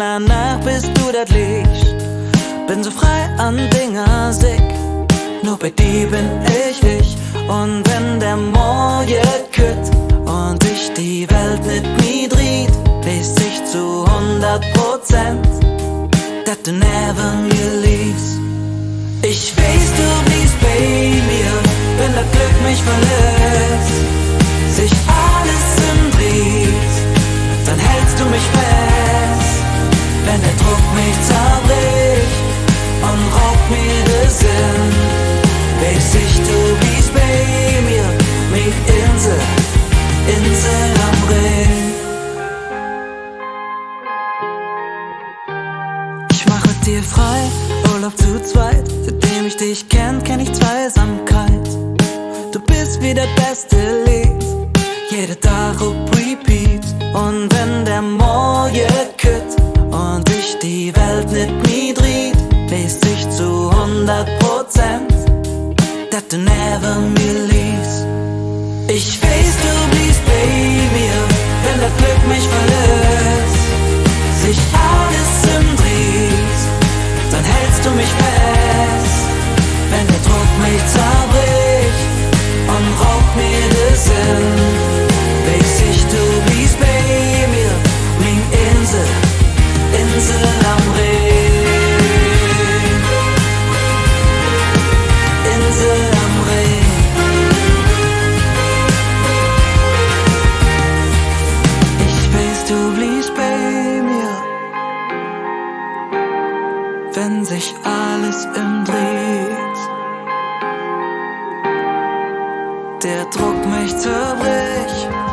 danach bist du das Licht. Bin so frei an Dinger sick, nur bei dir bin ich. Und wenn der Morgen kütt und ich die Welt mit mir dreht, weiß ich zu 100%, dass du never mir liebst. Ich weiß, du bliebst bei mir, wenn das Glück mich verlässt, sich alles dreht, dann hältst du mich fest. Wenn der Druck mich zerbricht und raubt mir den Sinn, weiß ich, du bist bei mir, mein Insel am Ring. Ich mache dir frei, Urlaub zu zweit. Seitdem ich dich kenn ich Zweisamkeit. Du bist wie das beste Lied, jeder Tag auf Repeat. Und wenn der Morgen kütt und ich die Welt mit mir dreht, weiß ich zu 100%, dass du never mir liebst. Ich weiß, du bliebst bei mir, wenn das Glück mich verlässt, sich alles dreht, dann hältst du mich fest. Wenn der Druck mich zerbricht und raubt mir den Sinn, weiß ich, du bist bei mir, mein Insel am Ring. Insel am Ring. Ich weiß, du bliebst bei mir, wenn sich alles dreht, der Druck mich zerbricht